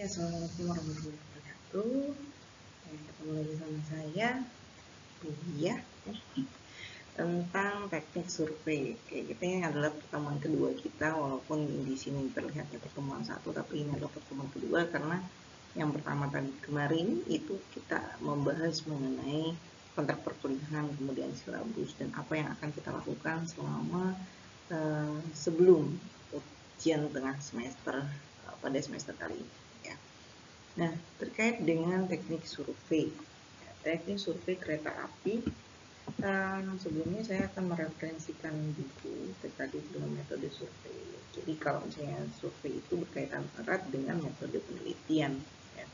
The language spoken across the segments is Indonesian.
Assalamualaikum warahmatullahi wabarakatuh. Ketemu lagi sama saya, Bu ya, tentang teknik survei. Oke, ini adalah pertemuan kedua kita, walaupun di sini terlihatnya pertemuan satu, tapi ini adalah pertemuan kedua karena yang pertama tadi kemarin itu kita membahas mengenai kontrak perkuliahan, kemudian silabus dan apa yang akan kita lakukan selama sebelum ujian tengah semester pada semester kali ini. Nah, terkait dengan teknik survei, kereta api, sebelumnya saya akan mereferensikan buku terkait dengan metode survei. Jadi kalau misalnya survei itu berkaitan erat dengan metode penelitian. Ya.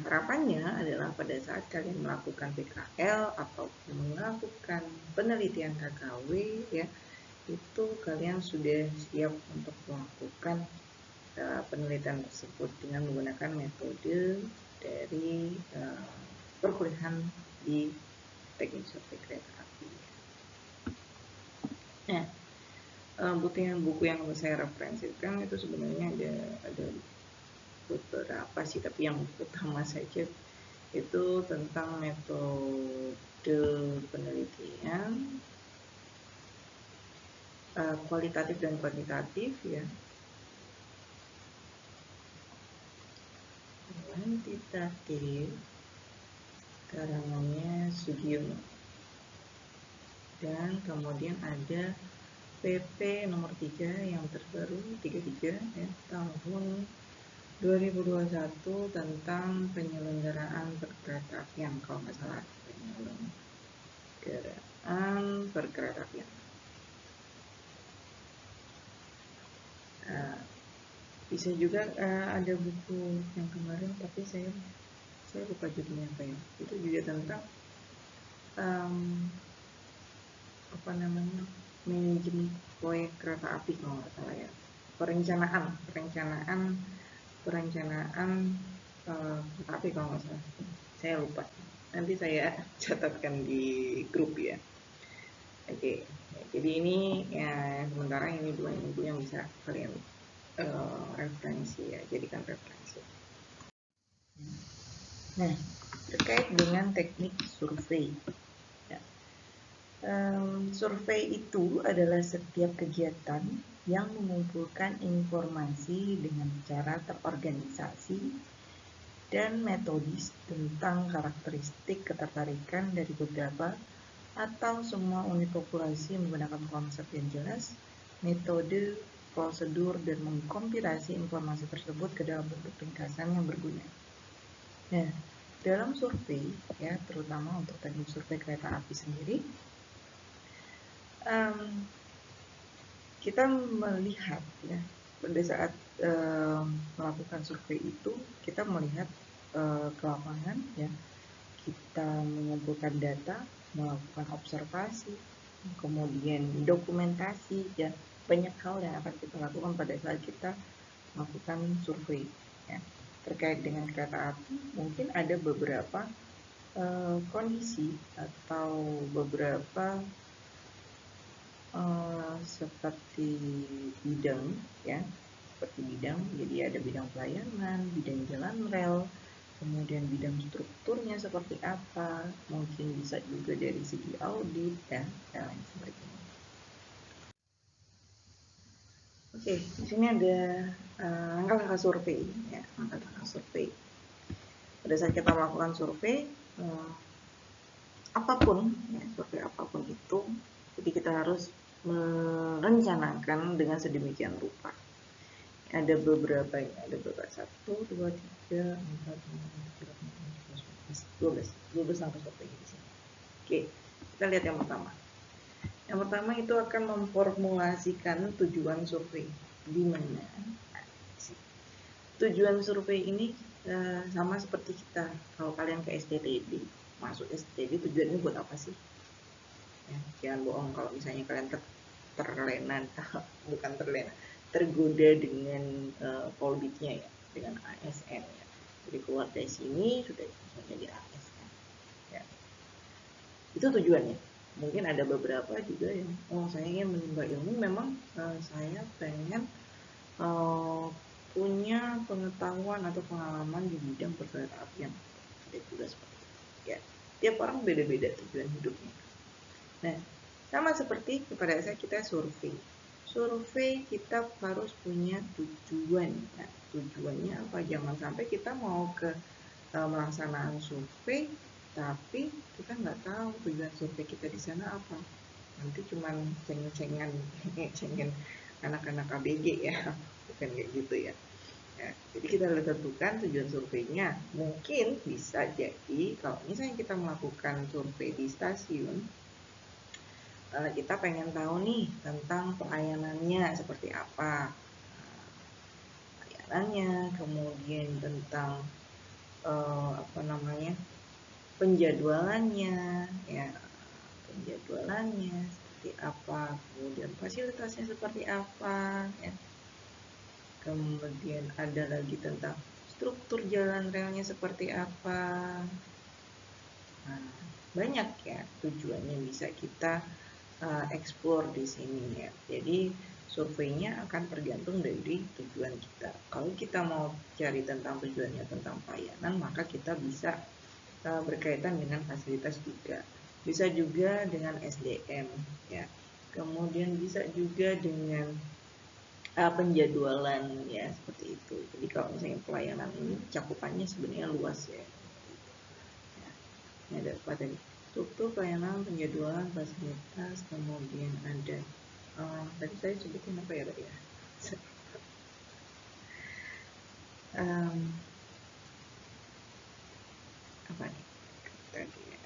Harapannya adalah pada saat kalian melakukan PKL atau melakukan penelitian KKW, ya, itu kalian sudah siap untuk melakukan penelitian tersebut dengan menggunakan metode dari perkuliahan di teknik survei kereta api. Nah, buku yang saya referensikan itu sebenarnya ada beberapa sih, tapi yang utama saja itu tentang metode penelitian kualitatif dan kuantitatif, ya. Kuantitatif karangannya Sugiono, dan kemudian ada PP nomor 3 yang terbaru 33 ya, tahun 2021 tentang penyelenggaraan perkeretaapian, kalau nggak salah, penyelenggaraan perkeretaapian. Bisa juga ada buku yang kemarin, tapi saya lupa judulnya apa ya. Itu juga tentang manajemen proyek kereta api, kalau nggak salah ya. Perencanaan kereta api, kalau nggak salah. Saya lupa. Nanti saya catatkan di grup ya. Oke. Jadi ini ya, sementara ini dua buku yang bisa kalian referensi ya, jadikan referensi. Nah, terkait dengan teknik survei. Survei itu adalah setiap kegiatan yang mengumpulkan informasi dengan cara terorganisasi dan metodis tentang karakteristik ketertarikan dari beberapa atau semua unit populasi menggunakan konsep yang jelas, metode, prosedur, dan mengkompilasi informasi tersebut ke dalam bentuk ringkasan yang berguna. Nah, dalam survei, ya, terutama untuk teknik survei kereta api sendiri, kita melihat ya, pada saat melakukan survei itu kita melihat ke lapangan, ya, kita mengumpulkan data, melakukan observasi, kemudian dokumentasi, ya, banyak hal yang akan kita lakukan pada saat kita melakukan survei ya. Terkait dengan kereta api, mungkin ada beberapa kondisi atau beberapa seperti bidang ya, jadi ada bidang pelayanan, bidang jalan rel, kemudian bidang strukturnya seperti apa, mungkin bisa juga dari segi audit ya, dan lain sebagainya. Oke, di sini ada langkah-langkah survei ya, langkah-langkah survei. Pada saat kita melakukan survei apapun ya, survei apapun itu, jadi kita harus merencanakan dengan sedemikian rupa. Ada beberapa 1, 2, 3, 4, 5, 6, 7, 8, 9, 10, 11 langkah survei di sini. Oke, kita lihat yang pertama. Yang pertama itu akan memformulasikan tujuan survei. Di mana tujuan survei ini sama seperti kita kalau kalian ke STTD, masuk STTD tujuannya buat apa sih? Ya, jangan bohong kalau misalnya kalian tergoda dengan polbitnya ya, dengan ASN ya. Jadi keluar dari sini sudah jadi ASN ya. Itu tujuannya. Mungkin ada beberapa juga yang saya ingin menimba ilmu, memang saya pengen punya pengetahuan pengetahuan atau pengalaman di bidang perkereta apian. Ada juga seperti itu. Ya, tiap orang beda-beda tujuan hidupnya. Nah, sama seperti pada saat kita survei. Survei kita harus punya tujuan. Nah, tujuannya apa? Jangan sampai kita mau ke melaksanakan survei, tapi kita nggak tahu tujuan survei kita di sana apa. Nanti cuman ceng-cengan, cengin anak-anak ABG ya, bukan kayak gitu ya. Ya, jadi kita harus tentukan tujuan surveinya. Mungkin bisa jadi kalau misalnya kita melakukan survei di stasiun, kita pengen tahu nih tentang pelayanannya seperti apa, pelayanannya, kemudian tentang penjadwalannya, ya penjadwalannya seperti apa, kemudian fasilitasnya seperti apa, ya. Kemudian ada lagi tentang struktur jalan relnya seperti apa. Nah, banyak ya tujuannya bisa kita explore di sini ya. Jadi surveinya akan tergantung dari tujuan kita. Kalau kita mau cari tentang tujuannya tentang pelayanan, maka kita bisa berkaitan dengan fasilitas juga. Bisa juga dengan SDM ya. Kemudian bisa juga dengan penjadwalan ya, seperti itu. Jadi kalau misalnya pelayanan ini cakupannya sebenarnya luas ya. Ini ada apa tadi? Struktur pelayanan, penjadwalan, fasilitas, kemudian ada tadi saya sebutin apa ya tadi ya? Apa nih tadi ya?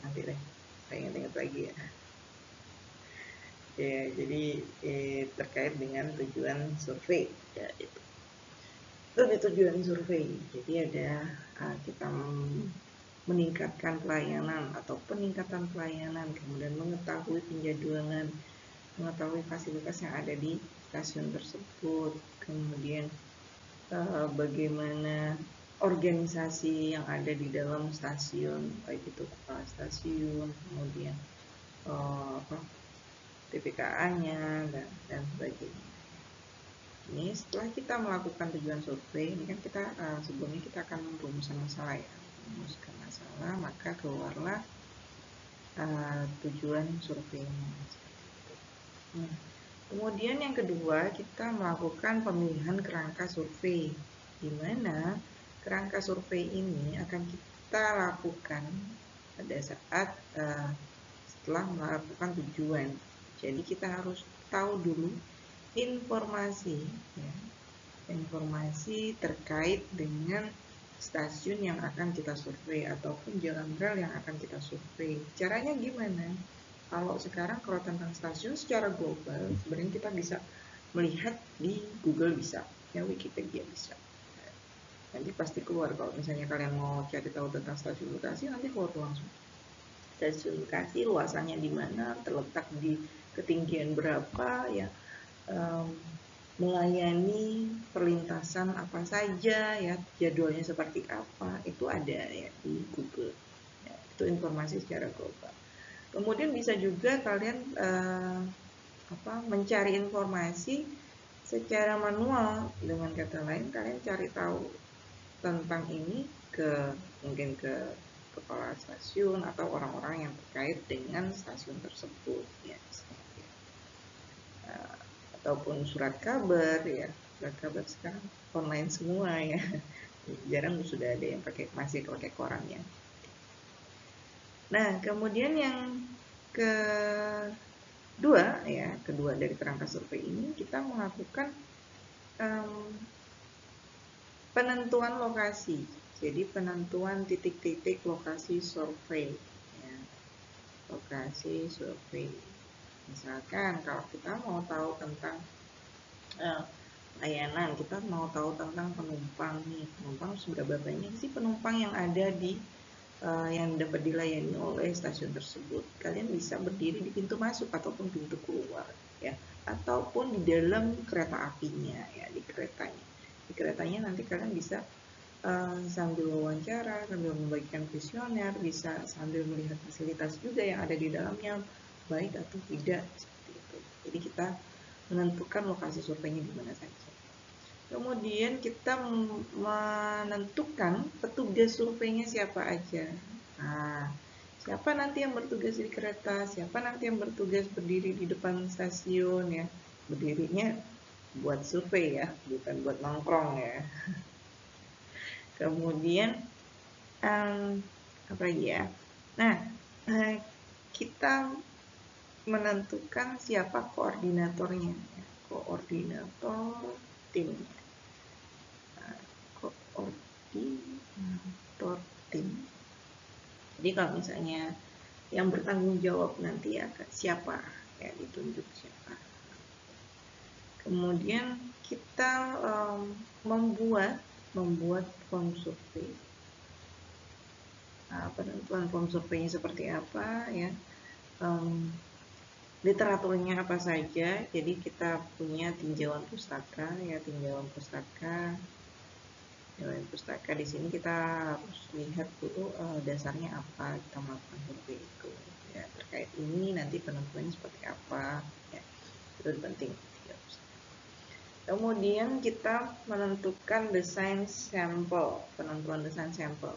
Nanti deh saya ingat-ingat lagi ya. Ya, jadi terkait dengan tujuan survei ya, itu tujuan survei. Jadi ada kita meningkatkan pelayanan atau peningkatan pelayanan, kemudian mengetahui penjadwalan, mengetahui fasilitas yang ada di stasiun tersebut, kemudian bagaimana organisasi yang ada di dalam stasiun, baik itu kepala stasiun, kemudian PPKA-nya dan sebagainya. Ini setelah kita melakukan tujuan survei, ini kan kita sebelumnya kita akan merumuskan masalah ya, merumuskan masalah, maka keluarlah tujuan surveinya. Nah, kemudian yang kedua, kita melakukan pemilihan kerangka survei, di mana kerangka survei ini akan kita lakukan pada saat setelah melakukan tujuan. Jadi kita harus tahu dulu informasi ya, informasi terkait dengan stasiun yang akan kita survei ataupun jalan rel yang akan kita survei. Caranya gimana? Kalau sekarang kalau tentang stasiun secara global sebenarnya kita bisa melihat di Google, bisa ya, Wikipedia bisa. Nanti pasti keluar kalau misalnya kalian mau cari tahu tentang stasiun Bekasi, nanti keluar langsung. Stasiun Bekasi luasannya di mana, terletak di ketinggian berapa ya, melayani perlintasan apa saja ya, jadwalnya seperti apa, itu ada ya di Google ya, itu informasi secara global. Kemudian bisa juga kalian mencari informasi secara manual, dengan kata lain kalian cari tahu tentang ini mungkin ke kepala stasiun atau orang-orang yang terkait dengan stasiun tersebut ya, ataupun surat kabar ya. Surat kabar sekarang online semua ya, jarang sudah ada yang masih pakai koran ya. Nah, kemudian yang kedua dari kerangka survei ini, kita melakukan penentuan lokasi. Jadi penentuan titik-titik lokasi survei ya. Lokasi survei. Misalkan kalau kita mau tahu tentang layanan, kita mau tahu tentang penumpang nih, penumpang seberapa banyak sih penumpang yang ada di yang dapat dilayani oleh stasiun tersebut. Kalian bisa berdiri di pintu masuk ataupun pintu keluar ya, ataupun di dalam kereta apinya ya, di keretanya. Di keretanya nanti kalian bisa sambil wawancara, sambil membagikan kuesioner, bisa sambil melihat fasilitas juga yang ada di dalamnya baik atau tidak, seperti itu. Jadi kita menentukan lokasi surveinya di mana saja. Kemudian kemudian kita menentukan petugas surveinya siapa aja. Nah, siapa nanti yang bertugas di kereta, siapa nanti yang bertugas berdiri di depan stasiun ya. Berdirinya buat survei ya, bukan buat nongkrong ya. Kemudian apa lagi ya? Nah, kita menentukan siapa koordinatornya, koordinator tim. Koordinator tim. Jadi kalau misalnya yang bertanggung jawab nanti akan siapa, ya ditunjuk siapa. Kemudian kita membuat form survei. Penentuan form surveinya seperti apa ya? Literaturnya apa saja. Jadi kita punya tinjauan pustaka ya, tinjauan pustaka di sini kita harus lihat dulu dasarnya apa kita melakukan survei itu ya, terkait ini nanti penentuannya seperti apa ya, itu penting. Kemudian kita menentukan desain sampel, penentuan desain sampel.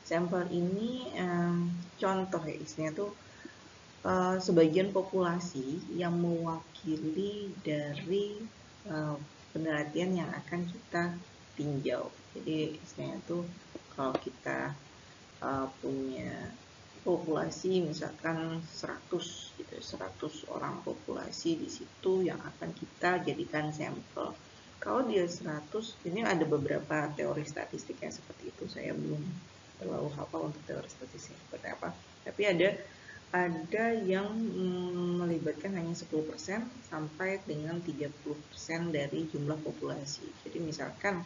Sampel ini contoh ya, istilahnya tuh sebagian populasi yang mewakili dari penelitian yang akan kita tinjau. Jadi istilahnya tuh kalau kita punya populasi misalkan 100 gitu, 100 orang populasi di situ yang akan kita jadikan sampel. Kalau dia 100, ini ada beberapa teori statistik yang seperti itu. Saya belum terlalu hafal untuk teori statistik seperti apa. Tapi ada yang melibatkan hanya 10% sampai dengan 30% dari jumlah populasi. Jadi misalkan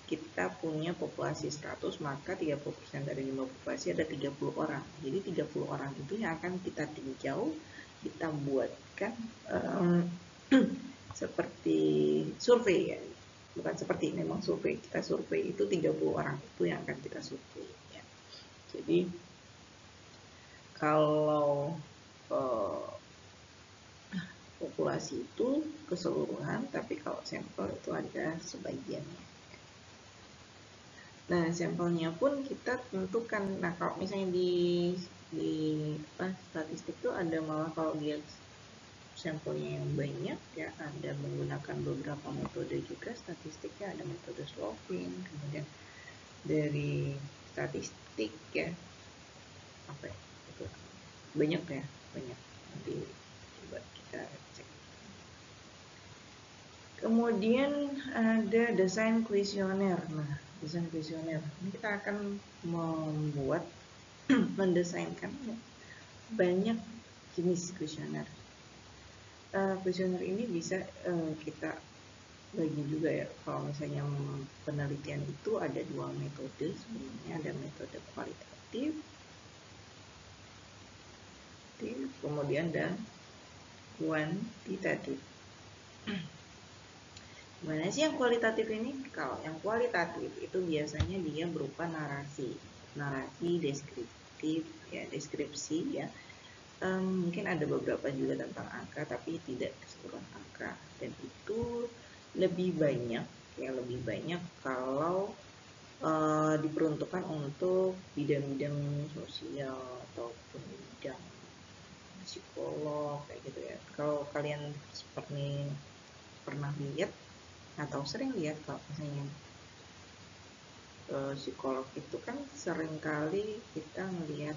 kita punya populasi 100, maka 30% dari jumlah populasi ada 30 orang. Jadi 30 orang itu yang akan kita tinjau, kita buatkan seperti survei ya. Bukan seperti, memang survei. Kita survei itu 30 orang itu yang akan kita survei ya. Jadi kalau populasi itu keseluruhan, tapi kalau sampel itu ada sebagiannya. Nah, sampelnya pun kita tentukan. Nah, kalau misalnya di statistik itu ada malah kalau dia sampelnya yang banyak ya, ada menggunakan beberapa metode juga statistiknya, ada metode sloping, kemudian dari statistik ya, apa ya, itu banyak ya, banyak. Nanti coba kita cek. Kemudian ada desain kuesioner. Nah, desain kuesioner ini kita akan membuat mendesainkan banyak jenis kuesioner. Kuesioner ini bisa kita bagi juga ya. Kalau misalnya penelitian itu ada dua metode sebenarnya, ada metode kualitatif, kemudian dan kuantitatif. Gimana sih yang kualitatif ini? Kalau yang kualitatif itu biasanya dia berupa narasi deskriptif ya, deskripsi ya. Mungkin ada beberapa juga tentang angka, tapi tidak keseluruhan angka, dan itu lebih banyak kalau diperuntukkan untuk bidang-bidang sosial ataupun bidang psikolog kayak gitu ya. Kalau kalian seperti pernah lihat atau sering lihat, kalau misalnya psikolog itu kan seringkali kita melihat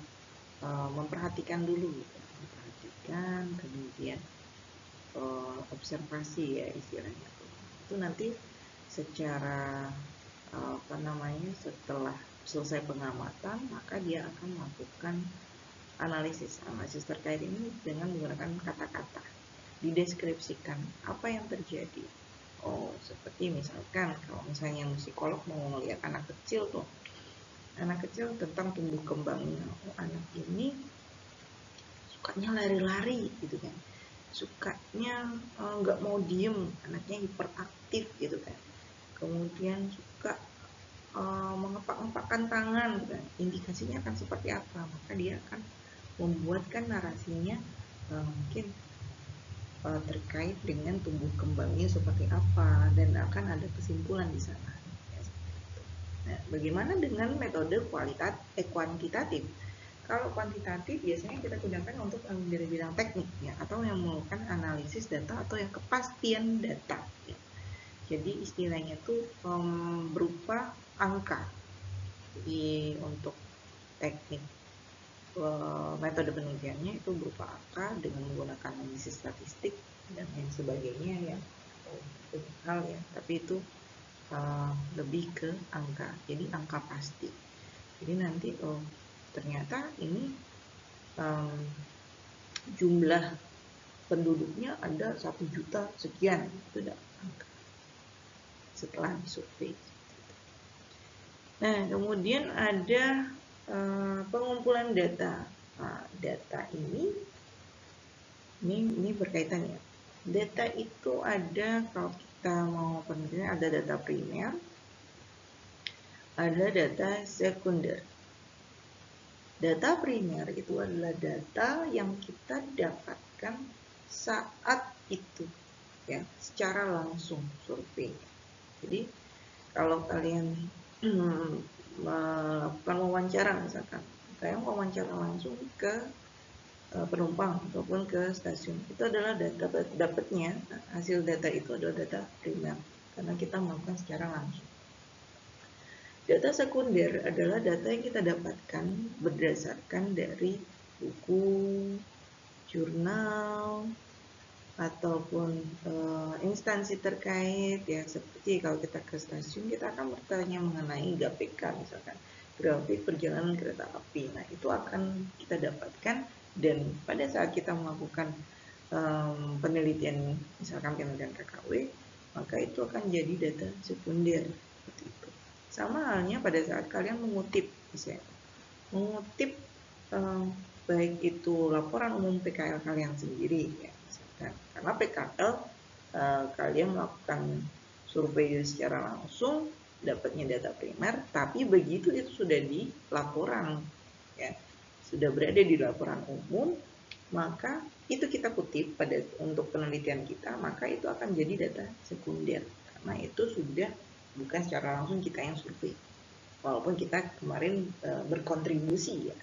memperhatikan dulu gitu. Memperhatikan, kemudian observasi ya istilahnya. Itu nanti secara setelah selesai pengamatan, maka dia akan melakukan analisis terkait ini dengan menggunakan kata-kata, dideskripsikan apa yang terjadi. Seperti misalkan kalau misalnya psikolog mau melihat anak kecil tuh, anak kecil tentang tumbuh kembangnya. Anak ini sukanya lari-lari gitu kan, sukanya nggak mau diem, anaknya hiperaktif gitu kan, kemudian suka mengepak-ngepakkan tangan gitu kan. Indikasinya akan seperti apa? Maka dia akan membuatkan narasinya mungkin terkait dengan tumbuh kembangnya seperti apa, dan akan ada kesimpulan di sana. Nah, bagaimana dengan metode kuantitatif? Kalau kuantitatif biasanya kita gunakan untuk dari bidang teknik ya, atau yang melakukan analisis data atau yang kepastian data. Ya. Jadi istilahnya itu berupa angka. Jadi untuk teknik metode penelitiannya itu berupa angka dengan menggunakan analisis statistik dan lain sebagainya ya, banyak hal ya. Tapi itu lebih ke angka. Jadi angka pasti. Jadi nanti ternyata ini jumlah penduduknya ada 1 juta sekian, itu udah angka setelah disurvei. Nah, kemudian ada pengumpulan data. Nah, data ini berkaitan ya. Data itu ada, kalau kita mau penelitian, ada data primer, ada data sekunder. Data primer itu adalah data yang kita dapatkan saat itu ya, secara langsung survei. Jadi kalau kalian melakukan wawancara, misalkan saya wawancara langsung ke penumpang ataupun ke stasiun, itu adalah dapatnya hasil data itu adalah data primer karena kita melakukan secara langsung. Data sekunder adalah data yang kita dapatkan berdasarkan dari buku, jurnal, ataupun instansi terkait ya, seperti kalau kita ke stasiun kita akan bertanya mengenai GAPK misalkan, grafik perjalanan kereta api. Nah, itu akan kita dapatkan, dan pada saat kita melakukan penelitian, misalkan penelitian KKW, maka itu akan jadi data sekunder seperti itu. Sama halnya pada saat kalian mengutip, misalnya mengutip baik itu laporan umum PKL kalian sendiri ya, misalkan, karena PKL kalian melakukan survei secara langsung, dapatnya data primer, tapi begitu itu sudah di laporan ya, sudah berada di laporan umum, maka itu kita kutip untuk penelitian kita, maka itu akan jadi data sekunder karena itu sudah bukan secara langsung kita yang survei, walaupun kita kemarin berkontribusi ya,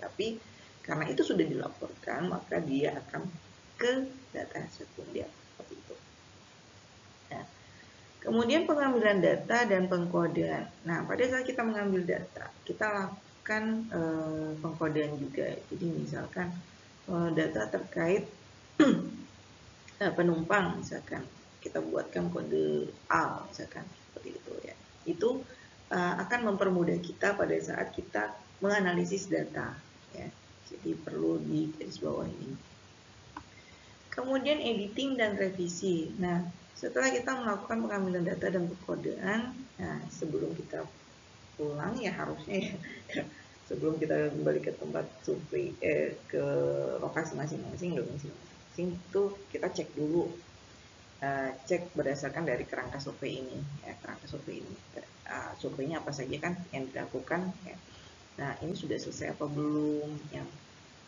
tapi karena itu sudah dilaporkan maka dia akan ke data sekunder seperti itu. Nah, kemudian pengambilan data dan pengkodean. Nah, pada saat kita mengambil data, kita lakukan pengkodean juga. Jadi misalkan data terkait penumpang, misalkan kita buatkan kode A, misalkan seperti itu ya. Itu akan mempermudah kita pada saat kita menganalisis data ya. Jadi perlu di garis bawah ini. Kemudian editing dan revisi. Nah, setelah kita melakukan pengambilan data dan pengkodean, nah sebelum kita pulang ya harusnya ya, sebelum kita kembali ke tempat survei ke lokasi masing-masing, domisi masing-masing, itu kita cek dulu, cek berdasarkan dari kerangka survei ini ya, kerangka survei ini surveinya apa saja kan yang dilakukan ya. Nah, ini sudah selesai apa belum, yang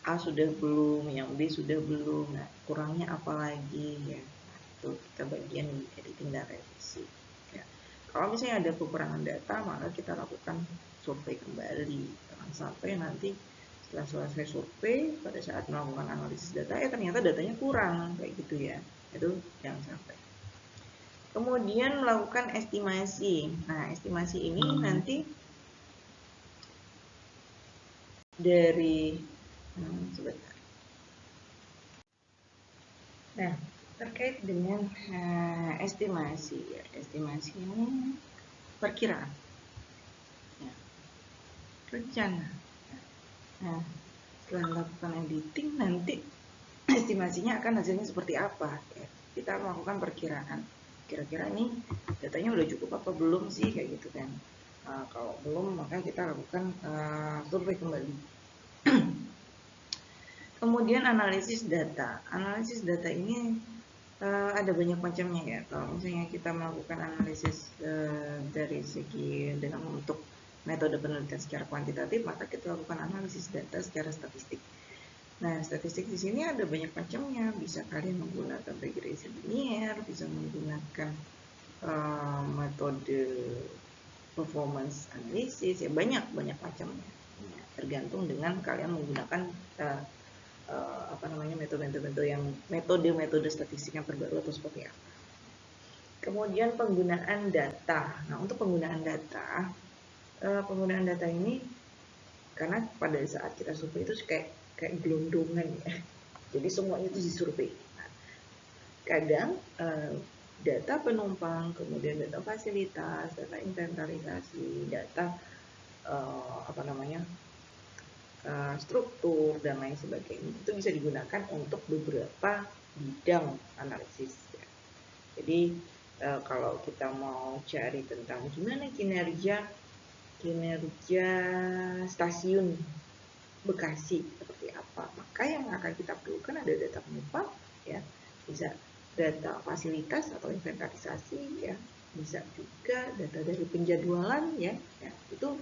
A sudah belum, yang B sudah belum, nah kurangnya apa lagi ya. Nah, itu kita bagian editing dan revisi ya. Kalau misalnya ada kekurangan data, maka kita lakukan survei kembali. Jangan sampai nanti setelah selesai survei, pada saat melakukan analisis data, ya ternyata datanya kurang, kayak gitu ya. Itu jangan sampai. Kemudian melakukan estimasi. Nah, estimasi ini nanti dari sebentar. Nah, terkait dengan estimasi ya, estimasi ini perkiraan ya, rencana. Nah, setelah melakukan editing nanti estimasinya akan hasilnya seperti apa ya. Kita melakukan perkiraan, kira-kira ini datanya udah cukup apa belum sih, kayak gitu kan. Kalau belum, maka kita lakukan survei kembali. Kemudian analisis data. Analisis data ini ada banyak macamnya ya. Kalau misalnya kita melakukan analisis dari segi dengan untuk metode penelitian secara kuantitatif, maka kita lakukan analisis data secara statistik. Nah, statistik di sini ada banyak macamnya. Bisa kalian menggunakan regresi linier, bisa menggunakan metode performance analysis, ya banyak macamnya. Ya, tergantung dengan kalian menggunakan metode statistik yang terbaru atau seperti apa. Kemudian penggunaan data. Nah, untuk penggunaan data ini karena pada saat kita survei itu kayak gelondongan ya. Jadi semuanya itu disurvei. Nah, kadang data penumpang, kemudian data fasilitas, data inventarisasi, data struktur dan lain sebagainya itu bisa digunakan untuk beberapa bidang analisis ya. Jadi kalau kita mau cari tentang gimana kinerja stasiun Bekasi seperti apa, maka yang akan kita perlukan ada data penumpang ya, bisa data fasilitas atau inventarisasi ya, bisa juga data dari penjadwalan ya itu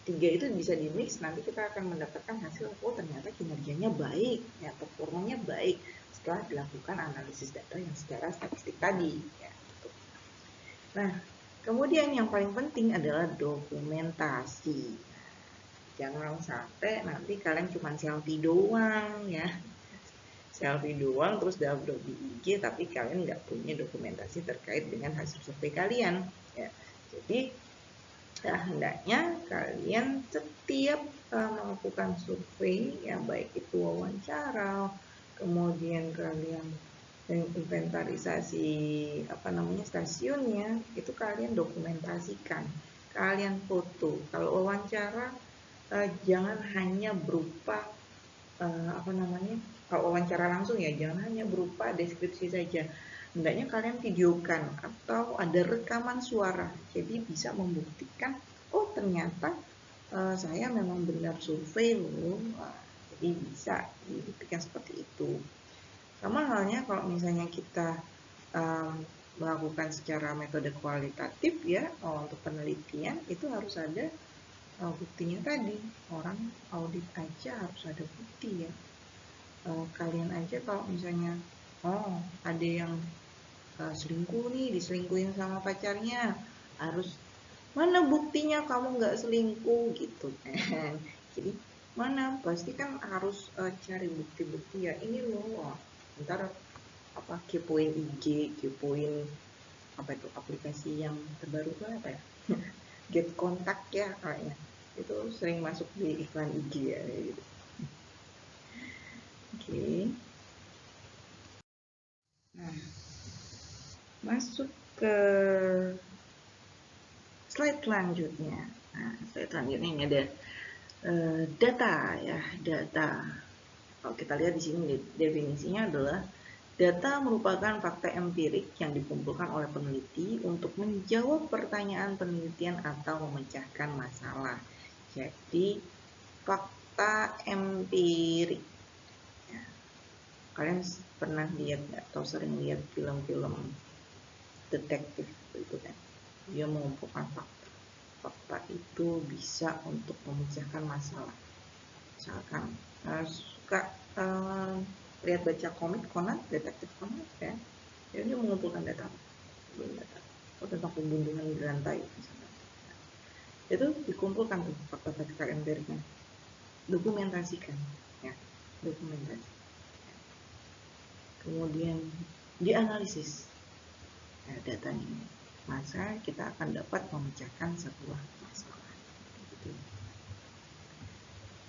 tiga itu bisa di mix, nanti kita akan mendapatkan hasil ternyata kinerjanya baik ya, performanya baik setelah dilakukan analisis data yang secara statistik tadi ya. Nah, kemudian yang paling penting adalah dokumentasi. Jangan sampai nanti kalian cuma selfie doang ya, selfie doang terus upload di IG tapi kalian nggak punya dokumentasi terkait dengan hasil survei kalian ya. Jadi hendaknya kalian setiap melakukan survei ya, baik itu wawancara, kemudian kalian inventarisasi stasiunnya, itu kalian dokumentasikan, kalian foto. Kalau wawancara jangan hanya berupa kalau wawancara langsung ya jangan hanya berupa deskripsi saja, hendaknya kalian videokan atau ada rekaman suara, jadi bisa membuktikan oh ternyata saya memang benar survei loh. Jadi bisa dibuktikan seperti itu. Sama halnya kalau misalnya kita melakukan secara metode kualitatif ya, untuk penelitian itu harus ada buktinya tadi. Orang audit aja harus ada bukti ya. Kalian aja kalau misalnya ada yang selingkuh nih, diselingkuhin sama pacarnya, harus mana buktinya kamu nggak selingkuh gitu kan. Jadi mana pasti kan harus cari bukti-bukti ya, ini loh. Ntar kepoin IG, kepoin aplikasi yang terbaru tuh apa ya, Get Kontak ya kayaknya, itu sering masuk di iklan IG ya gitu. Oke. Nah, masuk ke slide selanjutnya. Nah, slide selanjutnya ini ada data ya, data. Kalau kita lihat di sini definisinya adalah data merupakan fakta empirik yang dikumpulkan oleh peneliti untuk menjawab pertanyaan penelitian atau memecahkan masalah. Jadi fakta empirik. Ya. Kalian pernah lihat atau sering lihat film-film detektif itu kan? Dia mengumpulkan fakta. Fakta itu bisa untuk memecahkan masalah. Misalkan suka lihat baca komik Conan, detektif Conan ya, dia mengumpulkan data tentang pembunuhan di lantai misalnya. Itu dikumpulkan tuh fakta-fakta empiriknya, dokumentasikan ya, dokumentasi. Kemudian dianalisis datanya, maka kita akan dapat memecahkan sebuah masalah.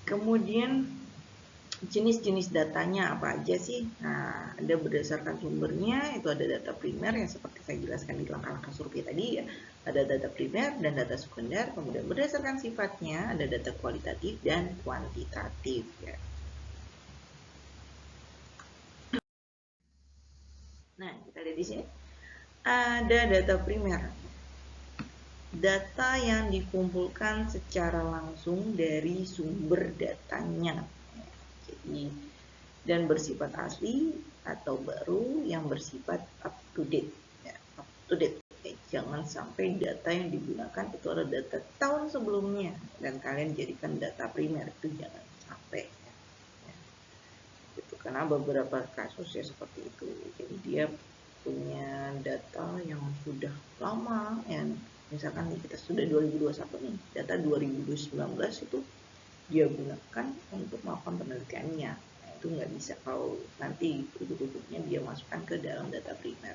Kemudian jenis-jenis datanya apa aja sih? Nah, ada berdasarkan sumbernya, itu ada data primer yang seperti saya jelaskan di langkah-langkah survei tadi ya. Ada data primer dan data sekunder, kemudian berdasarkan sifatnya ada data kualitatif dan kuantitatif ya. Nah, kita lihat di sini. Ada data primer. Data yang dikumpulkan secara langsung dari sumber datanya. Jadi dan bersifat asli atau baru yang bersifat up to date ya, up to date. Jangan sampai data yang digunakan itu adalah data tahun sebelumnya dan kalian jadikan data primer, itu jangan sampai ya. karena beberapa kasus ya seperti itu. Jadi dia punya data yang sudah lama, yang misalkan kita sudah 2021 nih, data 2019 itu dia gunakan untuk melakukan penelitiannya. Nah, itu nggak bisa kalau nanti ujuk-ujuknya dia masukkan ke dalam data primer.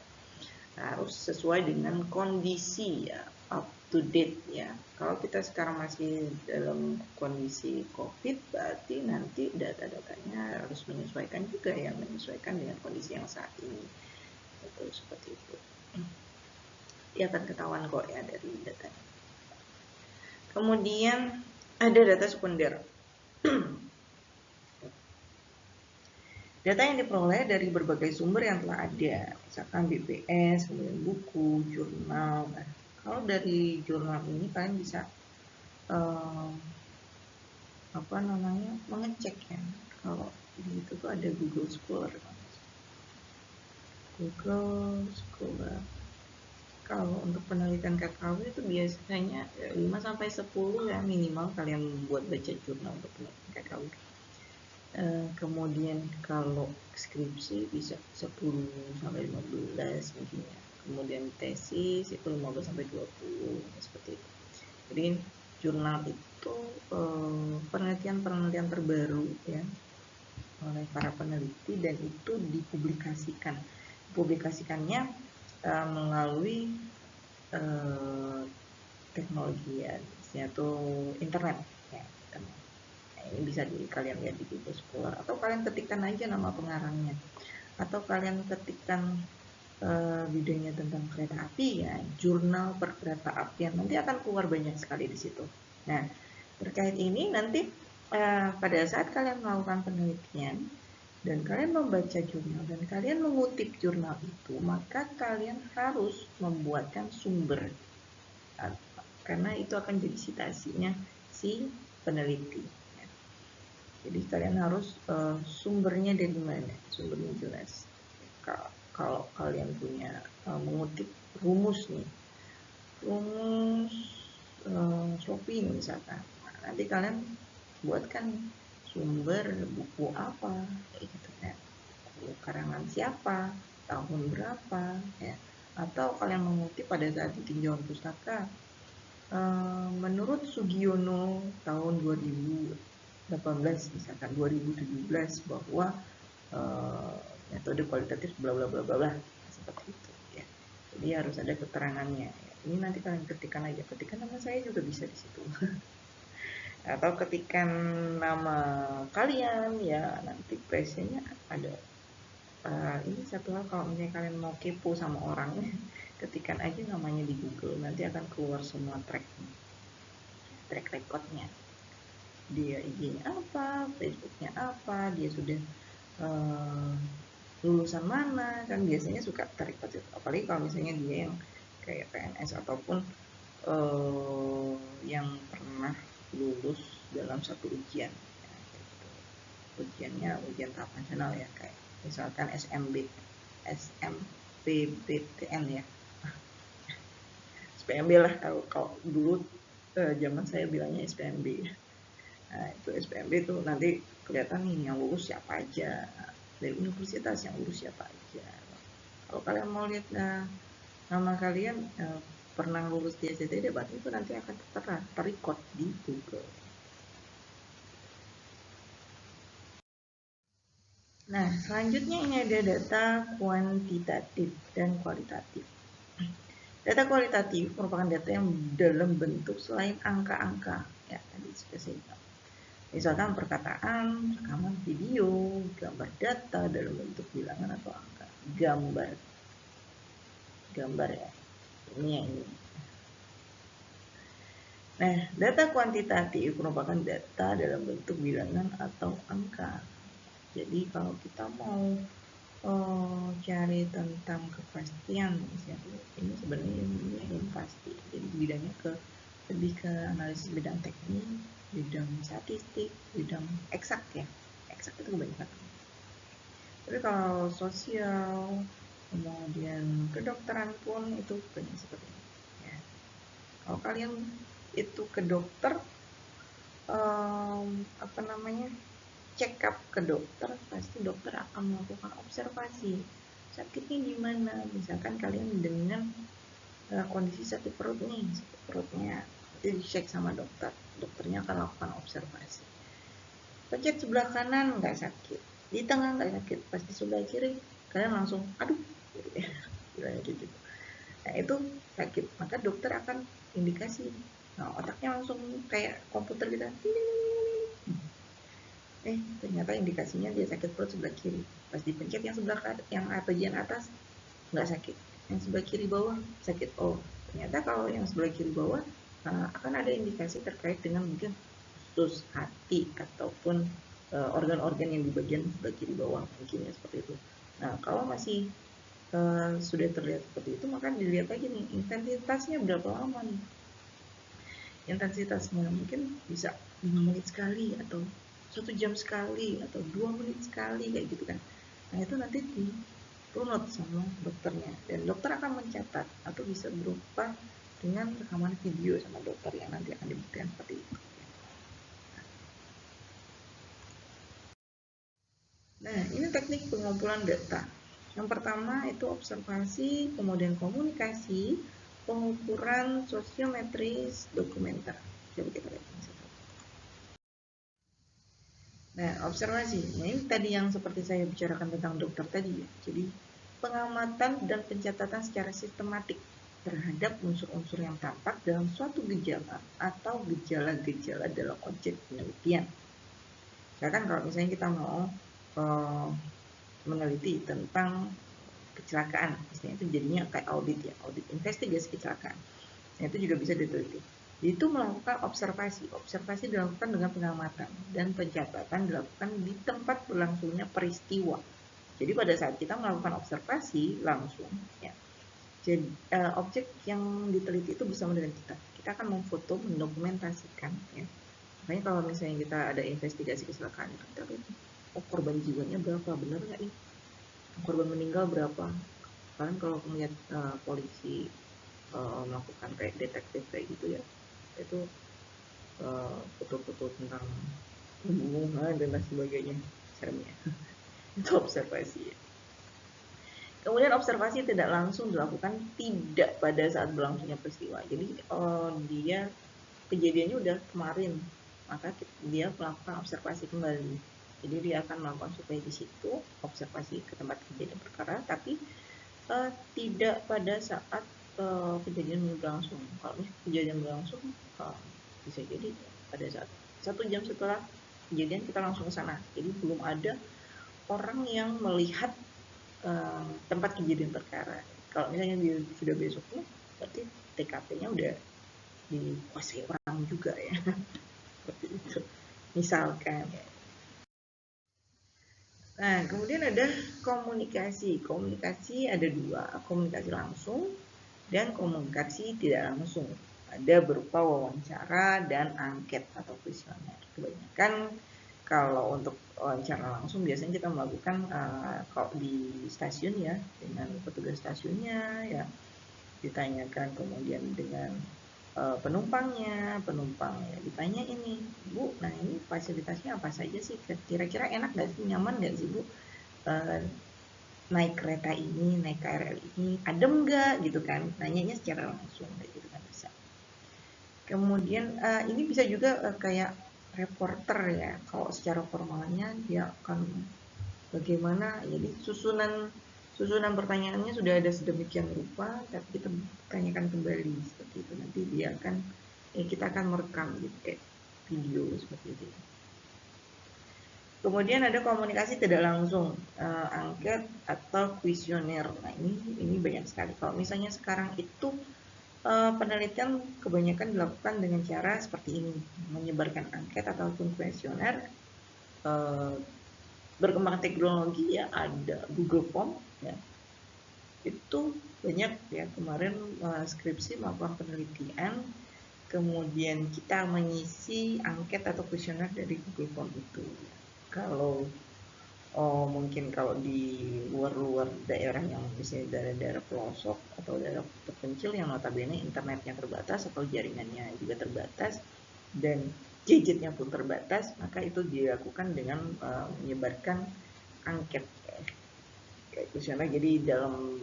Nah, harus sesuai dengan kondisi ya, up to date ya. Kalau kita sekarang masih dalam kondisi COVID, berarti nanti data-datanya harus menyesuaikan juga ya, menyesuaikan dengan kondisi yang saat ini. Betul, seperti itu. Dia akan ketahuan kok ya dari datanya. Kemudian ada data sekunder. Data yang diperoleh dari berbagai sumber yang telah ada, misalkan BPS, kemudian buku, jurnal. Nah, kalau dari jurnal ini kalian bisa mengecek ya. Kalau di itu tuh ada Google Scholar. Google Scholar. Kalau untuk penelitian KKW itu biasanya 5-10 ya minimal kalian buat baca jurnal untuk penelitian KKW. Kemudian kalau skripsi bisa 10-15 mungkin ya. Kemudian tesis itu 15-20 seperti itu. Jadi jurnal itu penelitian-penelitian terbaru ya oleh para peneliti dan itu dipublikasikan. Publikasikannya melalui teknologi ya, yaitu internet ya. Nah, ini bisa kalian lihat di Google Scholar atau kalian ketikkan aja nama pengarangnya atau kalian ketikkan bidangnya tentang kereta api ya, jurnal perkereta apian, nanti akan keluar banyak sekali di situ. Nah, terkait ini nanti pada saat kalian melakukan penelitian dan kalian membaca jurnal dan kalian mengutip jurnal itu, maka kalian harus membuatkan sumber karena itu akan jadi citasinya si peneliti. Jadi kalian harus sumbernya dari mana, sumbernya jelas. Kalau kalian punya mengutip rumus nih, rumus shopping misalkan, nah, nanti kalian buatkan sumber buku apa, kayak gitu kan, buku karangan siapa, tahun berapa, ya. Atau kalian mengutip pada saat ditinjauan pustaka, menurut Sugiono tahun 2018 misalkan 2017 bahwa metode kualitatif bla bla bla bla seperti itu ya. Jadi harus ada keterangannya ya. Ini nanti kalian ketikkan aja, ketikkan nama saya juga bisa di situ atau ketikkan nama kalian ya, nanti presenya ada. Ini satu hal, kalau misalnya kalian mau kepo sama orang ketikkan aja namanya di Google, nanti akan keluar semua track recordnya, dia IG-nya apa, Facebooknya apa, dia sudah lulusan mana, kan biasanya suka terrecord, apalagi kalau misalnya dia yang kayak PNS ataupun yang pernah lulus dalam satu ujian ya, gitu. Ujiannya ujian tahap nasional ya, kayak misalkan SMPBTN ya, SPMB lah kalau dulu zaman saya bilangnya SPMB. Nah, itu SPMB itu nanti kelihatan nih yang lulus siapa aja, dari universitas yang lulus siapa aja. Kalau kalian mau lihat nama kalian pernah lulus di SCTD, berarti itu nanti akan terrecord di Google. Nah, selanjutnya ini ada data kuantitatif dan kualitatif. Data kualitatif merupakan data yang dalam bentuk selain angka-angka. Ya, tadi sudah saya bilang. Misalkan perkataan, rekaman video, gambar data dalam bentuk bilangan atau angka. Gambar ya. Ini yang ini. Nah, data kuantitatif merupakan data dalam bentuk bilangan atau angka. Jadi kalau kita mau cari tentang kepastian, misalnya, ini sebenarnya ini pasti. Jadi bidangnya lebih ke analisis bidang teknik, bidang statistik, bidang eksak ya. Eksak itu kebanyakan. Tapi kalau sosial, kemudian kedokteran pun itu banyak seperti ini. Ya. Kalau kalian itu ke dokter, check up ke dokter, pasti dokter akan melakukan observasi. Sakitnya di mana? Misalkan kalian dengan kondisi sakit perutnya nanti dicek sama dokter. Dokternya akan lakukan observasi. Pencet sebelah kanan nggak sakit, di tengah nggak sakit, pasti sebelah kiri kalian langsung aduh gitu ya. Gitu. Nah itu sakit, maka dokter akan indikasi. Nah otaknya langsung kayak komputer gitu, ternyata indikasinya dia sakit perut sebelah kiri. Pas dipencet yang sebelah yang bagian atas nggak sakit, yang sebelah kiri bawah sakit. Oh ternyata kalau yang sebelah kiri bawah akan ada indikasi terkait dengan mungkin usus, hati, ataupun organ-organ yang di bagian sebelah kiri bawah, mungkin ya seperti itu. Nah kalau masih sudah terlihat seperti itu, maka dilihat lagi nih intensitasnya berapa lama nih. Intensitasnya mungkin bisa 5 menit sekali, atau 1 jam sekali, atau 2 menit sekali, kayak gitu kan. Nah itu nanti di runut sama dokternya, dan dokter akan mencatat, atau bisa berupa dengan rekaman video sama dokter yang nanti akan dibuktikan seperti itu. Nah ini teknik pengumpulan data. Yang pertama itu observasi, kemudian komunikasi, pengukuran sosiometris, dokumenter. Coba kita lihat yang satu. Nah, observasi. Nah, ini tadi yang seperti saya bicarakan tentang dokter tadi ya. Jadi, pengamatan dan pencatatan secara sistematik terhadap unsur-unsur yang tampak dalam suatu gejala atau gejala-gejala dalam objek penelitian. Misalkan kalau misalnya kita mau meneliti tentang kecelakaan, misalnya itu jadinya kayak audit ya, audit investigasi kecelakaan. Nah, itu juga bisa diteliti. Itu melakukan observasi. Observasi dilakukan dengan pengamatan, dan pencatatan dilakukan di tempat berlangsungnya peristiwa. Jadi pada saat kita melakukan observasi langsung, ya, jadi objek yang diteliti itu bersama dengan kita akan memfoto, mendokumentasikan, ya. Makanya kalau misalnya kita ada investigasi kecelakaan itu, kita lihat, oh korban jiwanya berapa, benar nggak ini? Korban meninggal berapa? Kalian kalau melihat polisi melakukan kayak detektif kayak gitu ya, itu foto-foto tentang pembunuhan dan lain sebagainya, seremnya. Itu observasi ya. Kemudian observasi tidak langsung dilakukan tidak pada saat berlangsungnya peristiwa. Jadi dia kejadiannya udah kemarin, maka dia melakukan observasi kembali. Jadi dia akan melakukan survei di situ, observasi ke tempat kejadian perkara, tapi tidak pada saat kejadian berlangsung. Kalau kejadian berlangsung bisa jadi pada saat 1 jam setelah kejadian kita langsung ke sana. Jadi belum ada orang yang melihat tempat kejadian perkara. Kalau misalnya dia sudah besoknya, berarti TKP-nya udah dikuasai orang juga ya. Seperti itu. Misalkan. Nah, kemudian ada komunikasi. Komunikasi ada dua, komunikasi langsung dan komunikasi tidak langsung. Ada berupa wawancara dan angket atau kuesioner. Kebanyakan kalau untuk wawancara langsung biasanya kita melakukan kalau di stasiun ya, dengan petugas stasiunnya ya, ditanyakan, kemudian dengan penumpang ya ditanya, ini Bu, nah ini fasilitasnya apa saja sih, kira-kira enak nggak sih, nyaman nggak sih Bu naik kereta ini, naik KRL ini, adem nggak gitu kan, nanyanya secara langsung kayak gitu kan bisa. Kemudian ini bisa juga kayak reporter ya, kalau secara formalnya dia akan bagaimana, jadi susunan pertanyaannya sudah ada sedemikian rupa, tapi kita tanyakan kembali seperti itu, nanti dia akan kita akan merekam gitu kayak video seperti itu. Kemudian ada komunikasi tidak langsung, angket atau kuesioner. Nah ini banyak sekali. Kalau misalnya sekarang itu penelitian kebanyakan dilakukan dengan cara seperti ini, menyebarkan angket ataupun kuesioner. Berkembang teknologi ya, ada Google Form ya, itu banyak ya. Kemarin skripsi melakukan penelitian, kemudian kita mengisi angket atau kuesioner dari Google Form itu. Kalau mungkin kalau di luar daerah yang misalnya daerah-daerah pelosok atau daerah terpencil yang notabene internetnya terbatas atau jaringannya juga terbatas, dan gadgetnya pun terbatas, maka itu dilakukan dengan menyebarkan angket kayak kuesioner. Jadi dalam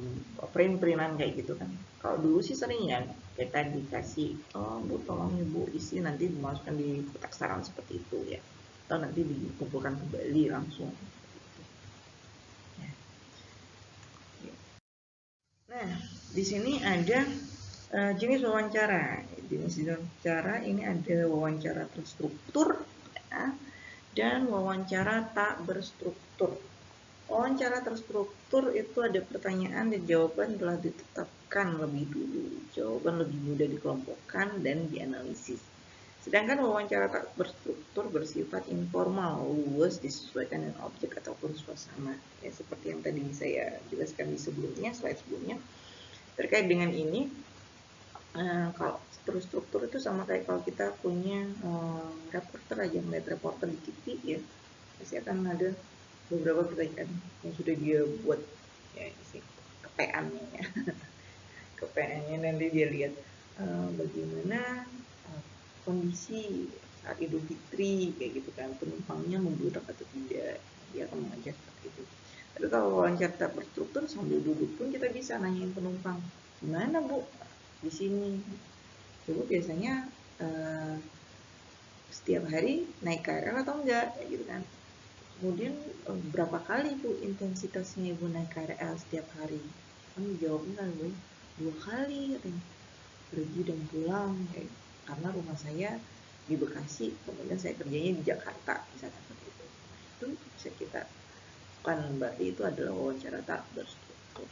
print-printan kayak gitu kan. Kalau dulu sih sering ya kita dikasih, oh Bu tolong ya Bu isi, nanti dimasukkan di kotak saran seperti itu ya, atau nanti dikumpulkan kembali langsung. Nah, di sini ada jenis wawancara. Jenis wawancara ini ada wawancara terstruktur ya, dan wawancara tak berstruktur. Wawancara terstruktur itu ada pertanyaan dan jawaban telah ditetapkan lebih dulu. Jawaban lebih mudah dikelompokkan dan dianalisis. Sedangkan wawancara tak berstruktur bersifat informal, luas, disesuaikan dengan objek ataupun suasana. Ya, seperti yang tadi saya jelaskan di sebelumnya, slide sebelumnya. Terkait dengan ini, kalau terstruktur itu sama kayak kalau kita punya reporter aja, melihat reporter di TV ya, pasti akan ada beberapa pertanyaan yang sudah dia buat ya, isi kepeannya ya. Kepeannya nanti dia lihat bagaimana kondisi saat Idul Fitri kayak gitu kan, penumpangnya membludak atau tidak, dia akan mengajak seperti itu. Tapi kalau wawancara tak berstruktur sambil duduk pun kita bisa nanyain penumpang, gimana Bu di sini? Coba biasanya setiap hari naik KRL atau enggak gitu kan. Kemudian berapa kali Bu intensitasnya Ibu naik KRL setiap hari? Kan jawabnya kan Bu, 2 kali katanya, pergi dan pulang kayak, karena rumah saya di Bekasi, kemudian saya kerjanya di Jakarta misalnya seperti itu. Nah, itu bisa kita kan, berarti itu adalah wawancara tak berstruktur.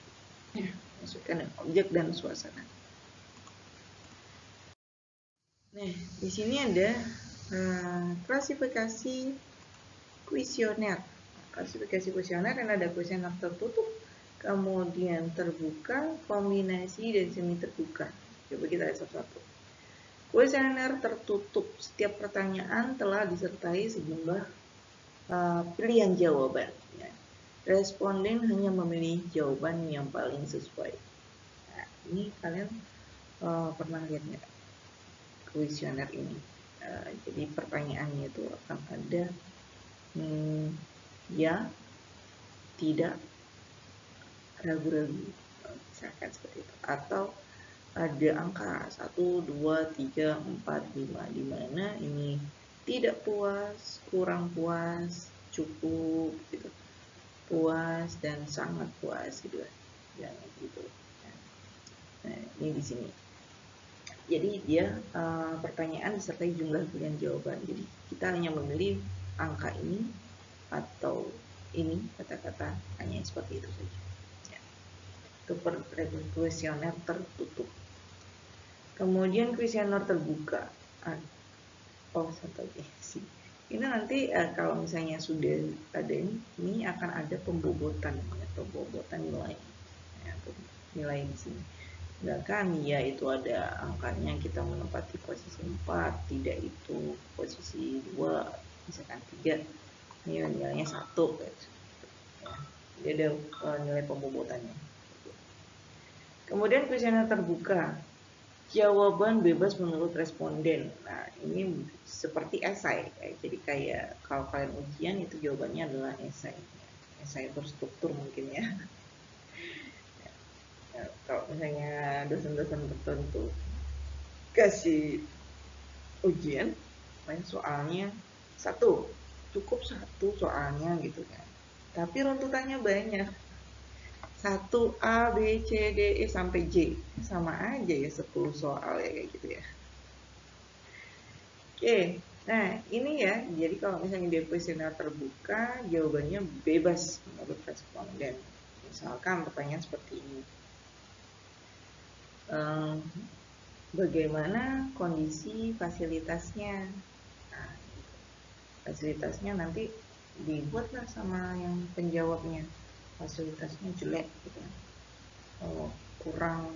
Masukkan objek dan suasana. Nah, di sini ada klasifikasi kuesioner. Klasifikasi kuesioner yang ada kuesioner tertutup, kemudian terbuka, kombinasi, dan semi terbuka. Coba kita lihat satu-satu. Kuesioner tertutup, setiap pertanyaan telah disertai sejumlah pilihan jawaban. Ya. Responden hanya memilih jawaban yang paling sesuai. Nah, ini kalian pernah lihat nggak kuesioner ini? Jadi pertanyaannya itu akan ada ya, tidak, ragu-ragu, misalkan seperti itu, atau ada angka 1, 2, 3, 4, 5, di mana ini tidak puas, kurang puas, cukup gitu, puas, dan sangat puas gitu ya, gitu. Nah, ini di sini. Jadi dia pertanyaan disertai jumlah pilihan jawaban. Jadi kita hanya memilih angka ini atau ini, kata-kata hanya seperti itu saja. Ya. Itu kuesioner tertutup. Kemudian kuesioner terbuka. Satu lagi sih. Ini nanti kalau misalnya sudah ada ini akan ada pembobotan nilai. Ya, nilai di sini. Sedangkan ya itu ada angkanya, kita menempati posisi 4, tidak itu posisi 2, misalkan 3, ini nilainya 1. Ya, dia ada nilai pembobotannya. Kemudian kuesioner terbuka, jawaban bebas menurut responden. Nah, ini seperti esai. Jadi kayak kalau kalian ujian itu jawabannya adalah esai. Esai berstruktur mungkin ya. Ya, kalau misalnya dosen-dosen tertentu kasih ujian, soalnya cukup satu soalnya gitu kan. Tapi runtutannya banyak. 1A, B, C, D, E sampai J. Sama aja ya 10 soal ya kayak gitu ya. Oke, nah ini ya, jadi kalau misalnya dia kuesioner terbuka, jawabannya bebas menurut responden. Misalkan pertanyaan seperti ini. Bagaimana kondisi fasilitasnya? Nah, fasilitasnya nanti dibuatlah sama yang penjawabnya. Fasilitasnya jelek gitu, kurang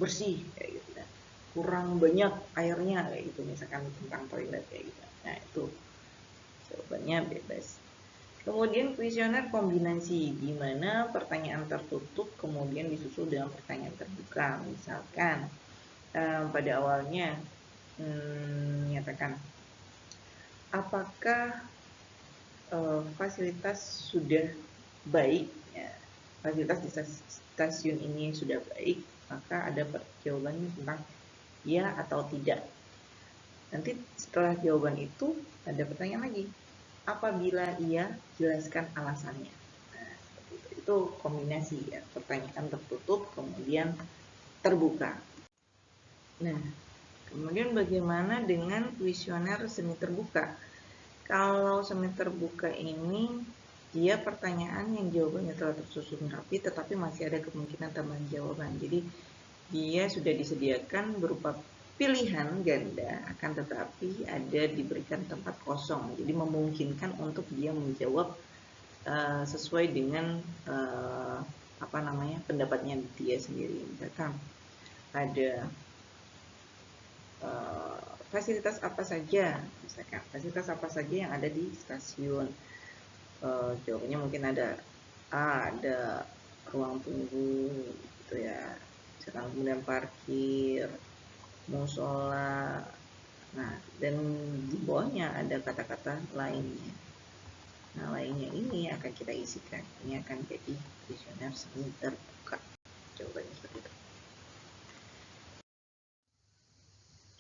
bersih kayak gitu kan, kurang banyak airnya kayak gitu, misalkan tentang toilet kayak gitu. Nah itu jawabannya bebas. Kemudian kuesioner kombinasi, di mana pertanyaan tertutup kemudian disusul dengan pertanyaan terbuka. Misalkan pada awalnya menyatakan apakah fasilitas sudah baik, ya, fasilitas di stasiun ini sudah baik, maka ada jawabannya tentang ya atau tidak. Nanti setelah jawaban itu ada pertanyaan lagi, apabila iya, jelaskan alasannya. Nah, itu kombinasi ya, pertanyaan tertutup kemudian terbuka. Nah, kemudian bagaimana dengan kuesioner semi terbuka? Kalau semi terbuka ini dia pertanyaan yang jawabannya telah tersusun rapi tetapi masih ada kemungkinan tambahan jawaban. Jadi dia sudah disediakan berupa pilihan ganda akan tetapi ada diberikan tempat kosong. Jadi memungkinkan untuk dia menjawab sesuai dengan pendapatnya dia sendiri. Misalkan ada fasilitas apa saja, misalkan fasilitas apa saja yang ada di stasiun. Jawabannya mungkin ada ada ruang tunggu gitu ya, misalkan kemudian parkir, musola. Nah, dan di bawahnya ada kata-kata lainnya. Nah, lainnya ini akan kita isikan. Ini akan jadi kuesioner semi terbuka. Jawabannya seperti itu.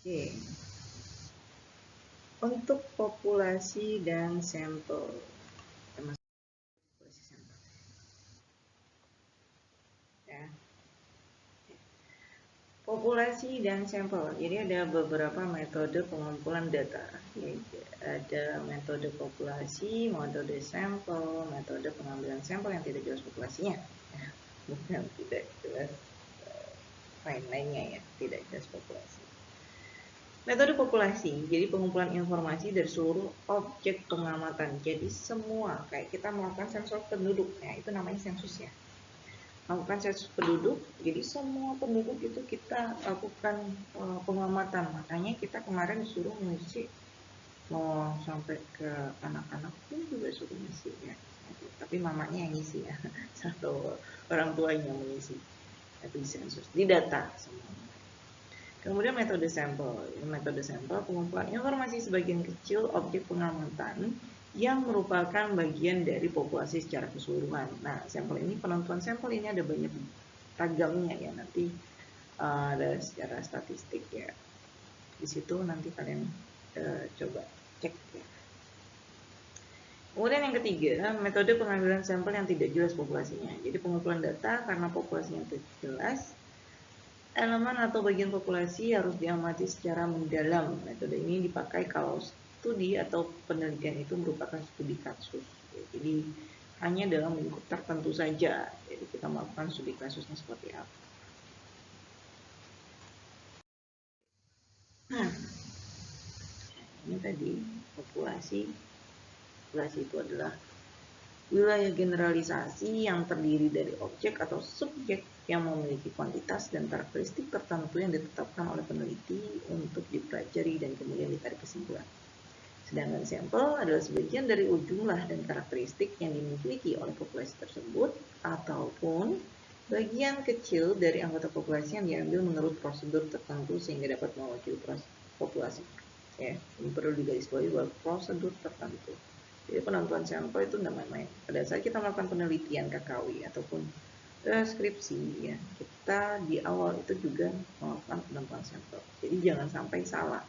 Oke. Untuk populasi dan sampel. Populasi sampel. Ya. Populasi dan sampel. Jadi ada beberapa metode pengumpulan data. Jadi ada metode populasi, metode sampel, metode pengambilan sampel yang tidak jelas populasinya. Bukan tidak jelas lain-lainnya ya, tidak jelas populasi. Metode populasi, jadi pengumpulan informasi dari seluruh objek pengamatan. Jadi semua, kayak kita melakukan sensus penduduk, ya itu namanya sensus ya. Melakukan sensus penduduk, jadi semua penduduk itu kita lakukan pengamatan. Makanya kita kemarin disuruh mengisi, mau sampai ke anak-anak pun juga suruh mengisi ya. Tapi mamanya yang ngisi ya, atau orang tuanya yang mengisi. Itu di sensus, di data semua. Kemudian metode sampel. Metode sampel pengumpulan informasi sebagian kecil objek pengamatan yang merupakan bagian dari populasi secara keseluruhan. Nah, sampel ini, penentuan sampel ini ada banyak ragamnya ya, nanti ada secara statistik ya. Di situ nanti kalian coba cek ya. Kemudian yang ketiga, metode pengambilan sampel yang tidak jelas populasinya. Jadi pengumpulan data karena populasinya tidak jelas, elemen atau bagian populasi harus diamati secara mendalam. Metode ini dipakai kalau studi atau penelitian itu merupakan studi kasus. Jadi hanya dalam lingkup tertentu saja. Jadi kita melakukan studi kasusnya seperti apa. Nah, ini tadi populasi. Populasi itu adalah wilayah generalisasi yang terdiri dari objek atau subjek yang memiliki kuantitas dan karakteristik tertentu yang ditetapkan oleh peneliti untuk dipelajari dan kemudian ditarik kesimpulan. Sedangkan sampel adalah sebagian dari jumlah dan karakteristik yang dimiliki oleh populasi tersebut ataupun bagian kecil dari anggota populasi yang diambil menurut prosedur tertentu sehingga dapat mewakili populasi. Ya, ini perlu digarisbawahi bahwa prosedur tertentu. Jadi penentuan sampel itu tidak main-main. Pada saat kita melakukan penelitian KKW ataupun skripsi ya, kita di awal itu juga melakukan penentuan sampel. Jadi jangan sampai salah.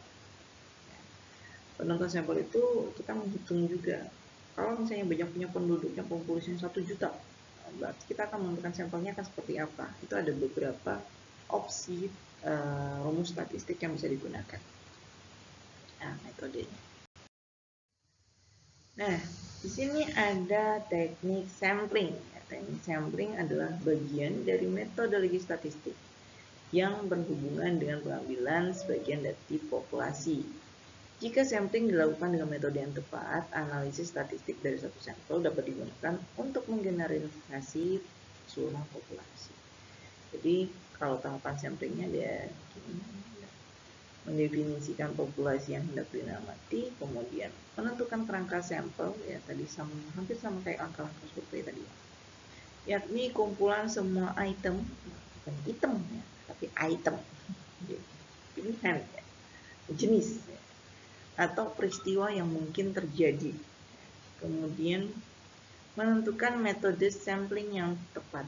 Penentuan sampel itu kita menghitung juga. Kalau misalnya banyak punya penduduknya populasinya 1 juta, berarti kita akan menentukan sampelnya akan seperti apa. Itu ada beberapa opsi rumus statistik yang bisa digunakan. Nah, metodenya. Nah, di sini ada teknik sampling. Teknik sampling adalah bagian dari metodologi statistik yang berhubungan dengan pengambilan sebagian dari populasi. Jika sampling dilakukan dengan metode yang tepat, analisis statistik dari satu sampel dapat digunakan untuk menggeneralisasi seluruh populasi. Jadi, kalau tahapan samplingnya dia mendefinisikan populasi yang hendak diamati, kemudian menentukan kerangka sampel, ya tadi hampir sama kayak angka-angka survei tadi, yakni kumpulan semua item, bukan item ya, tapi item, pilihan ya, jenis ya, atau peristiwa yang mungkin terjadi. Kemudian menentukan metode sampling yang tepat.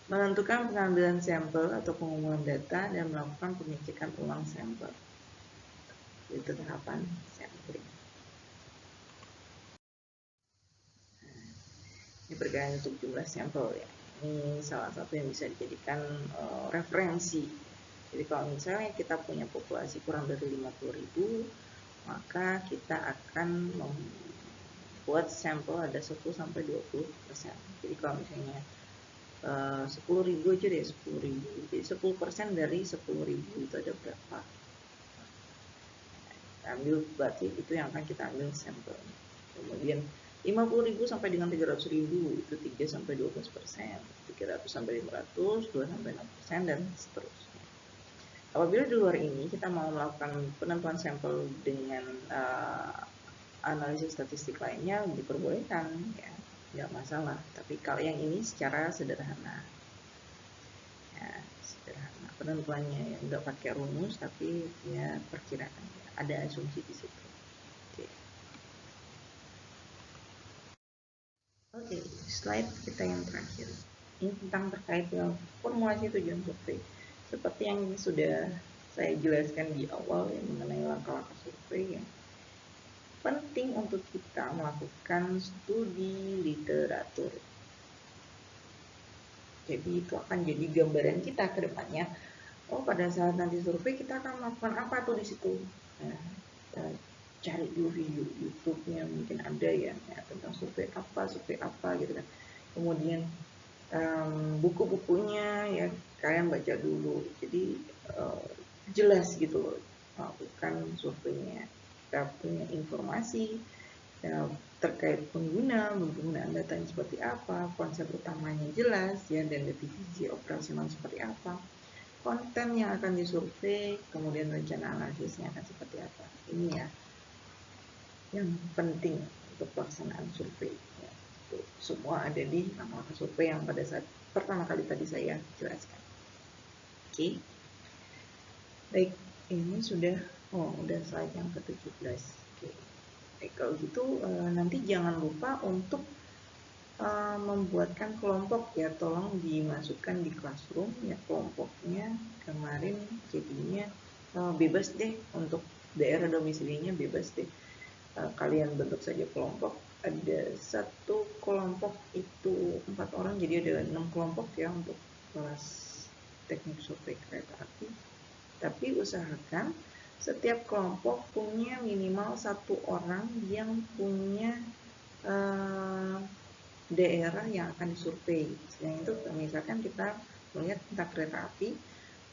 Menentukan pengambilan sampel atau pengumpulan data dan melakukan pengecekan ulang sampel. Itu tahapan sampling. Ini berkaitan untuk jumlah sampel ya. Ini salah satu yang bisa dijadikan referensi. Jadi kalau misalnya kita punya populasi kurang dari 50.000, maka kita akan membuat sampel ada 10-20%. Jadi kalau misalnya 10.000 aja deh, 10.000. Jadi 10% dari 10.000 itu ada berapa? Ambil berarti itu yang akan kita ambil sampel. Kemudian 50.000 sampai dengan 300.000 itu 3-12%, 300 sampai 500, 2-6%, dan seterusnya. Apabila di luar ini kita mau melakukan penentuan sampel dengan analisis statistik lainnya, diperbolehkan ya. Nggak masalah, tapi kalau yang ini secara sederhana ya, sederhana penentuannya ya, nggak pakai rumus tapi ya perkiraan ya, ada asumsi di situ. Oke, slide kita yang terakhir ini tentang terkait dengan formulasi tujuan survei. Seperti yang sudah saya jelaskan di awal ya, mengenai langkah-langkah survei ya, penting untuk kita melakukan studi literatur. Jadi itu akan jadi gambaran kita ke depannya. Oh, pada saat nanti survei kita akan melakukan apa tuh di situ. Nah, kita cari dulu video YouTube-nya, mungkin ada ya tentang survei apa gitu kan. Kemudian buku-bukunya ya kalian baca dulu. Jadi jelas gitu loh melakukan surveinya. Kita punya informasi ya, terkait penggunaan datanya seperti apa, konsep utamanya jelas ya, dan definisi operasional seperti apa, konten yang akan disurvei, kemudian rencana analisisnya akan seperti apa. Ini ya yang penting untuk pelaksanaan survei ya. Itu semua ada di langkah survei yang pada saat pertama kali tadi saya jelaskan. Oke. Baik, ini sudah slide yang ke-17. Oke. Baik, kalau gitu nanti jangan lupa untuk membuatkan kelompok ya, tolong dimasukkan di Classroom ya kelompoknya. Kemarin jadinya bebas deh, untuk daerah domisilinya bebas deh. Kalian bentuk saja kelompok, ada satu kelompok itu 4 orang, jadi ada 6 kelompok ya untuk kelas teknik survei kereta api. Tapi usahakan setiap kelompok punya minimal 1 orang yang punya daerah yang akan disurvei. Selain itu, misalkan kita melihat tentang kereta api,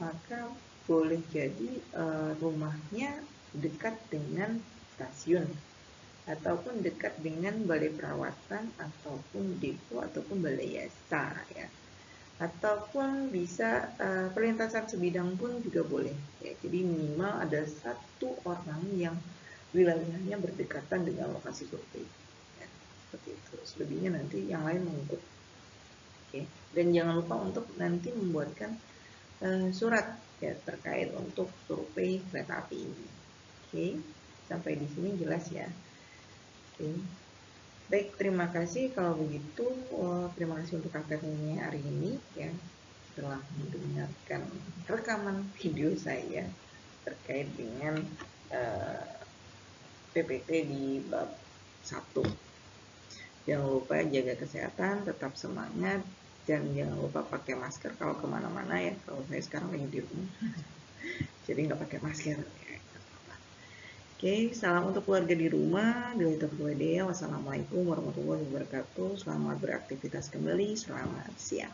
maka boleh jadi rumahnya dekat dengan stasiun, ataupun dekat dengan balai perawatan, ataupun depo, ataupun balai jasa ya, ataupun bisa perlintasan sebidang pun juga boleh ya. Jadi minimal ada 1 orang yang wilayahnya berdekatan dengan lokasi survei ya, seperti itu. Selebihnya nanti yang lain mengikut. Oke. Dan jangan lupa untuk nanti membuatkan surat ya terkait untuk survei kereta api ini. Oke, sampai di sini jelas ya. Oke. Baik, terima kasih. Kalau begitu, terima kasih untuk akademinya hari ini ya, telah mendengarkan rekaman video saya terkait dengan PPT di bab 1. Jangan lupa jaga kesehatan, tetap semangat, dan jangan lupa pakai masker kalau kemana-mana ya. Kalau saya sekarang lagi di rumah, jadi nggak pakai masker. Oke, salam untuk keluarga di rumah. Wassalamualaikum warahmatullahi wabarakatuh. Selamat beraktivitas kembali. Selamat siang.